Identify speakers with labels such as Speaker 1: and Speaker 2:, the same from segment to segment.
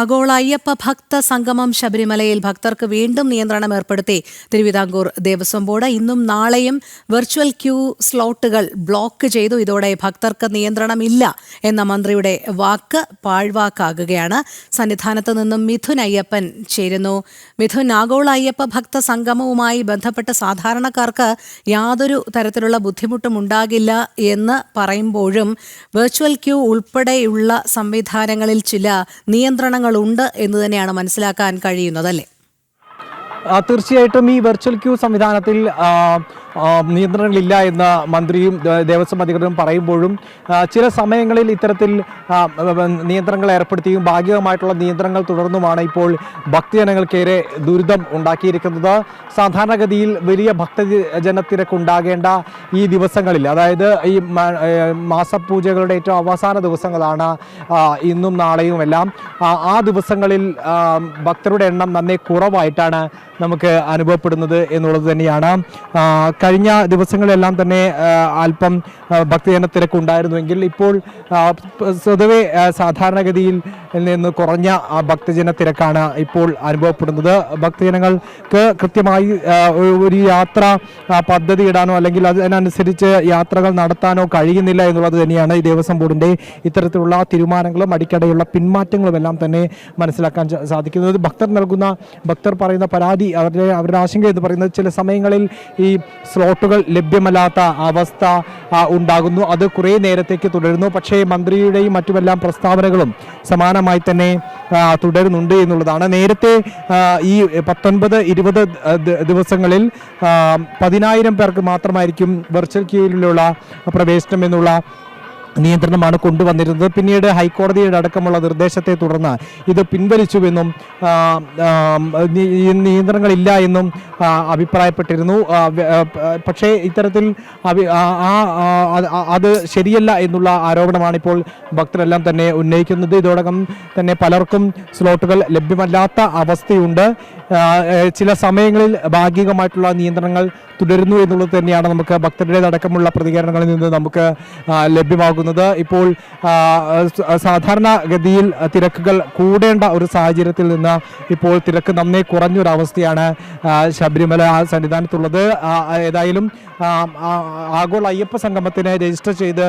Speaker 1: ആഗോള അയ്യപ്പ ഭക്ത സംഗമം ശബരിമലയിൽ ഭക്തർക്ക് വീണ്ടും നിയന്ത്രണം ഏർപ്പെടുത്തി തിരുവിതാംകൂർ ദേവസ്വം ബോർഡ്. ഇന്നും നാളെയും വെർച്വൽ ക്യൂ സ്ലോട്ടുകൾ ബ്ലോക്ക് ചെയ്തു. ഇതോടെ ഭക്തർക്ക് നിയന്ത്രണമില്ല എന്ന മന്ത്രിയുടെ വാക്ക് പാഴ്വാക്കാകുകയാണ്. സന്നിധാനത്ത് നിന്നും മിഥുൻ അയ്യപ്പൻ ചേരുന്നു. മിഥുൻ, ആഗോള അയ്യപ്പ ഭക്ത സംഗമവുമായി ബന്ധപ്പെട്ട് സാധാരണക്കാർക്ക് യാതൊരു തരത്തിലുള്ള ബുദ്ധിമുട്ടും ഉണ്ടാകില്ല എന്ന് പറയുമ്പോഴും വെർച്വൽ ക്യൂ ഉൾപ്പെടെയുള്ള സംവിധാനങ്ങളിൽ ചില നിയന്ത്രണങ്ങളുണ്ട് എന്ന് തന്നെയാണ് മനസ്സിലാക്കാൻ കഴിയുന്നതല്ലേ?
Speaker 2: തീർച്ചയായിട്ടും ഈ വെർച്വൽ ക്യൂ സംവിധാനത്തിൽ നിയന്ത്രണങ്ങളില്ല എന്ന് മന്ത്രിയും ദേവസ്വം അധികൃതരും പറയുമ്പോഴും ചില സമയങ്ങളിൽ ഇത്തരത്തിൽ നിയന്ത്രണങ്ങൾ ഏർപ്പെടുത്തിയും ഭാഗികമായിട്ടുള്ള നിയന്ത്രണങ്ങൾ തുടർന്നുമാണ് ഇപ്പോൾ ഭക്തജനങ്ങൾക്കേറെ ദുരിതം ഉണ്ടാക്കിയിരിക്കുന്നത്. സാധാരണഗതിയിൽ വലിയ ഭക്തജനത്തിരക്കുണ്ടാകേണ്ട ഈ ദിവസങ്ങളിൽ, അതായത് ഈ മാസപൂജകളുടെ ഏറ്റവും അവസാന ദിവസങ്ങളാണ് ഇന്നും നാളെയും എല്ലാം, ആ ദിവസങ്ങളിൽ ഭക്തരുടെ എണ്ണം നന്നേ കുറവായിട്ടാണ് നമുക്ക് അനുഭവപ്പെടുന്നത് എന്നുള്ളത് തന്നെയാണ്. കഴിഞ്ഞ ദിവസങ്ങളെല്ലാം തന്നെ അല്പം ഭക്തജന തിരക്കുണ്ടായിരുന്നുവെങ്കിൽ ഇപ്പോൾ സ്വതവേ സാധാരണഗതിയിൽ നിന്ന് കുറഞ്ഞ ഭക്തജന തിരക്കാണ് ഇപ്പോൾ അനുഭവപ്പെടുന്നത്. ഭക്തജനങ്ങൾക്ക് കൃത്യമായി ഒരു യാത്ര പദ്ധതി ഇടാനോ അല്ലെങ്കിൽ അതിനനുസരിച്ച് യാത്രകൾ നടത്താനോ കഴിയുന്നില്ല എന്നുള്ളത് തന്നെയാണ് ഈ ദേവസ്വം ബോർഡിൻ്റെ ഇത്തരത്തിലുള്ള തീരുമാനങ്ങളും അടിക്കടെയുള്ള പിന്മാറ്റങ്ങളും എല്ലാം തന്നെ മനസ്സിലാക്കാൻ സാധിക്കുന്നത്. ഭക്തർ പറയുന്ന പരാതി, അവരുടെ ആശങ്ക എന്ന് പറയുന്നത് ചില സമയങ്ങളിൽ ഈ സ്ലോട്ടുകൾ ലഭ്യമല്ലാത്ത അവസ്ഥ ഉണ്ടാകുന്നു. അത് കുറേ നേരത്തേക്ക് തുടരുന്നു. പക്ഷേ മന്ത്രിയുടെയും മറ്റുമെല്ലാം പ്രസ്താവനകളും സമാനമായി തന്നെ തുടരുന്നുണ്ട് എന്നുള്ളതാണ്. നേരത്തെ ഈ 19-20 ദിവസങ്ങളിൽ 10,000 പേർക്ക് മാത്രമായിരിക്കും വെർച്വൽ ക്യൂയിലുള്ള പ്രവേശനം എന്നുള്ള നിയന്ത്രണമാണ് കൊണ്ടുവന്നിരുന്നത്. പിന്നീട് ഹൈക്കോടതിയുടെ അടക്കമുള്ള നിർദ്ദേശത്തെ തുടർന്ന് ഇത് പിൻവലിച്ചുവെന്നും നിയന്ത്രണങ്ങളില്ല എന്നും അഭിപ്രായപ്പെട്ടിരുന്നു. പക്ഷേ ഇത്തരത്തിൽ അത് ശരിയല്ല എന്നുള്ള ആരോപണമാണ് ഇപ്പോൾ ഭക്തരെല്ലാം തന്നെ ഉന്നയിക്കുന്നത്. ഇതോടകം തന്നെ പലർക്കും സ്ലോട്ടുകൾ ലഭ്യമല്ലാത്ത അവസ്ഥയുണ്ട്. ചില സമയങ്ങളിൽ ഭാഗികമായിട്ടുള്ള നിയന്ത്രണങ്ങൾ തുടരുന്നു എന്നുള്ളത് തന്നെയാണ് നമുക്ക് ഭക്തരുടേതടക്കമുള്ള പ്രതികരണങ്ങളിൽ നിന്ന് നമുക്ക് ലഭ്യമാകുന്നത്. ഇപ്പോൾ സാധാരണഗതിയിൽ തിരക്കുകൾ കൂടേണ്ട ഒരു സാഹചര്യത്തിൽ നിന്ന് ഇപ്പോൾ തിരക്ക് നന്നേ കുറഞ്ഞൊരവസ്ഥയാണ് ശബരിമല സന്നിധാനത്തുള്ളത്. ഏതായാലും ആഗോള അയ്യപ്പ സംഗമത്തിന് രജിസ്റ്റർ ചെയ്ത്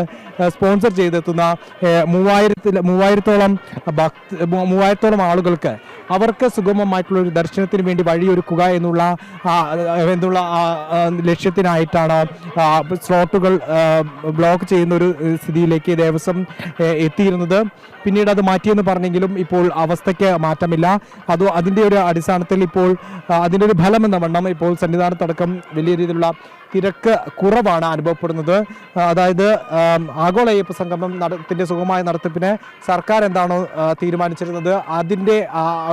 Speaker 2: സ്പോൺസർ ചെയ്തെത്തുന്ന 3000-ഓളം ആളുകൾക്ക് അവർക്ക് സുഗമമായിട്ടുള്ള ഒരു ദർശനത്തിന് വേണ്ടി വഴിയൊരുക്കുക എന്നുള്ള ലക്ഷ്യത്തിനായിട്ടാണ് സ്ലോട്ടുകൾ ബ്ലോക്ക് ചെയ്യുന്ന ഒരു സ്ഥിതിയിലേക്ക് ദേവസ്വം എത്തിയിരുന്നത്. പിന്നീട് അത് മാറ്റിയെന്ന് പറഞ്ഞെങ്കിലും ഇപ്പോൾ അവസ്ഥയ്ക്ക് മാറ്റമില്ല. അതിൻ്റെ ഒരു അടിസ്ഥാനത്തിൽ ഇപ്പോൾ അതിൻ്റെ ഒരു ഫലം എന്ന വണ്ണം ഇപ്പോൾ സന്നിധാനത്തടക്കം വലിയ രീതിയിലുള്ള തിരക്ക് കുറവാണ് അനുഭവപ്പെടുന്നത്. അതായത് ആഗോള അയ്യപ്പ സംഗമത്തിന്റെ സുഗമമായ നടത്തിപ്പിന് സർക്കാർ എന്താണോ തീരുമാനിച്ചിരുന്നത് അതിൻ്റെ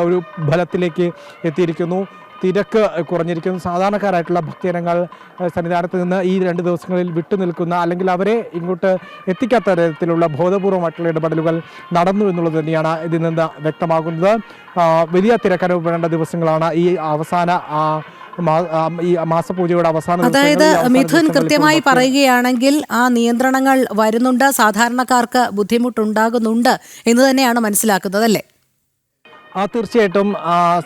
Speaker 2: ഒരു ഫലത്തിലേക്ക് എത്തിയിരിക്കുന്നു. തിരക്ക് കുറഞ്ഞിരിക്കുന്നു. സാധാരണക്കാരായിട്ടുള്ള ഭക്തജനങ്ങൾ സന്നിധാനത്ത് നിന്ന് ഈ 2 ദിവസങ്ങളിൽ വിട്ടുനിൽക്കുന്ന, അല്ലെങ്കിൽ അവരെ ഇങ്ങോട്ട് എത്തിക്കാത്ത തരത്തിലുള്ള ബോധപൂർവമായിട്ടുള്ള ഇടപെടലുകൾ നടന്നു എന്നുള്ളത് തന്നെയാണ് ഇതിൽ നിന്ന് വ്യക്തമാകുന്നത്. വലിയ തിരക്കനുഭവപ്പെടേണ്ട ദിവസങ്ങളാണ് ഈ അവസാന ഈ മാസപൂജയുടെ അവസാനം.
Speaker 1: അതായത് മിഥുൻ കൃത്യമായി പറയുകയാണെങ്കിൽ ആ നിയന്ത്രണങ്ങൾ വരുന്നുണ്ട്, സാധാരണക്കാർക്ക് ബുദ്ധിമുട്ടുണ്ടാകുന്നുണ്ട് എന്ന് തന്നെയാണ് മനസ്സിലാക്കുന്നത് അല്ലേ?
Speaker 2: തീർച്ചയായിട്ടും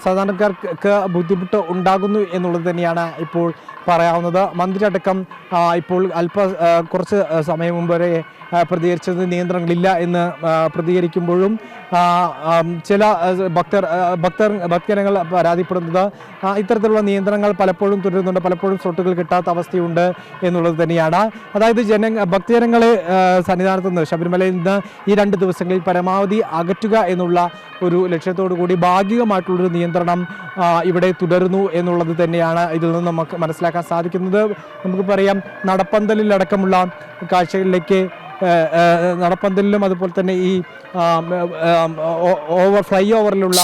Speaker 2: സാധാരണക്കാർക്ക് ബുദ്ധിമുട്ട് ഉണ്ടാകുന്നു എന്നുള്ളത് തന്നെയാണ് ഇപ്പോൾ പറയാവുന്നത്. മന്ത്രി അടക്കം ഇപ്പോൾ കുറച്ച് സമയം മുമ്പ് വരെ പ്രതികരിച്ചത് നിയന്ത്രണങ്ങളില്ല എന്ന് പ്രതികരിക്കുമ്പോഴും ചില ഭക്തജനങ്ങൾ പരാതിപ്പെടുന്നത് ഇത്തരത്തിലുള്ള നിയന്ത്രണങ്ങൾ പലപ്പോഴും തുടരുന്നുണ്ട്, പലപ്പോഴും സ്ലോട്ടുകൾ കിട്ടാത്ത അവസ്ഥയുണ്ട് എന്നുള്ളത് തന്നെയാണ്. അതായത് ഭക്തജനങ്ങളെ സന്നിധാനത്ത് നിന്ന്, ശബരിമലയിൽ നിന്ന് ഈ 2 ദിവസങ്ങളിൽ പരമാവധി അകറ്റുക എന്നുള്ള ഒരു ലക്ഷ്യത്തോടു കൂടി ഭാഗികമായിട്ടുള്ളൊരു നിയന്ത്രണം ഇവിടെ തുടരുന്നു എന്നുള്ളത് തന്നെയാണ് ഇതിൽ നിന്ന് നമുക്ക് മനസ്സിലാക്കാൻ സാധിക്കുന്നത്. നമുക്ക് പറയാം, നടപ്പന്തലിലടക്കമുള്ള കാഴ്ചകളിലേക്ക്, നടപ്പന്തലിലും അതുപോലെ തന്നെ ഈ ഫ്ലൈ ഓവറിലുള്ള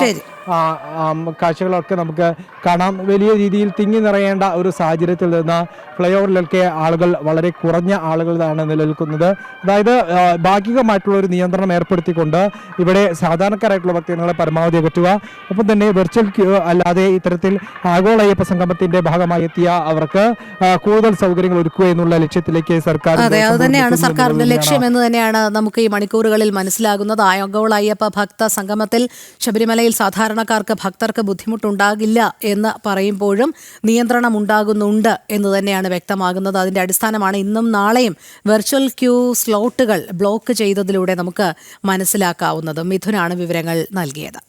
Speaker 2: കാഴ്ചകളൊക്കെ നമുക്ക് കാണാം. വലിയ രീതിയിൽ തിങ്ങി നിറയേണ്ട ഒരു സാഹചര്യത്തിൽ നിന്ന് ഫ്ലൈ ഓവറിലൊക്കെ ആളുകൾ വളരെ കുറഞ്ഞ ആളുകളാണ് നിലനിൽക്കുന്നത്. അതായത് ഭാഗികമായിട്ടുള്ള ഒരു നിയന്ത്രണം ഏർപ്പെടുത്തിക്കൊണ്ട് ഇവിടെ സാധാരണക്കാരായിട്ടുള്ള ഭക്തജനങ്ങളെ പരമാവധി അകറ്റുക, ഒപ്പം തന്നെ വെർച്വൽ ക്യൂ അല്ലാതെ ഇത്തരത്തിൽ ആഗോള അയ്യപ്പ സംഗമത്തിന്റെ ഭാഗമായി എത്തിയ അവർക്ക് കൂടുതൽ സൗകര്യങ്ങൾ ഒരുക്കുക എന്നുള്ള ലക്ഷ്യത്തിലേക്ക് സർക്കാർ
Speaker 1: അത് തന്നെയാണ് സർക്കാരിന്റെ ലക്ഷ്യം എന്ന് തന്നെയാണ് നമുക്ക് ഈ മണിക്കൂറുകളിൽ മനസ്സിലാകുന്നത്. ആഗോള അയ്യപ്പ ഭക്ത സംഗമത്തിൽ ശബരിമലയിൽ സാധാരണക്കാർക്ക് ഭക്തർക്ക് ബുദ്ധിമുട്ടുണ്ടാകില്ല എന്ന് പറയുമ്പോഴും നിയന്ത്രണം ഉണ്ടാകുന്നുണ്ട് എന്ന് തന്നെയാണ് വ്യക്തമാകുന്നത്. അതിന്റെ അടിസ്ഥാനമാണ് ഇന്നും നാളെയും വെർച്വൽ ക്യൂ സ്ലോട്ടുകൾ ബ്ലോക്ക് ചെയ്തതിലൂടെ നമുക്ക് മനസ്സിലാക്കാവുന്നത്. മിഥുനാണ് വിവരങ്ങൾ നൽകിയത്.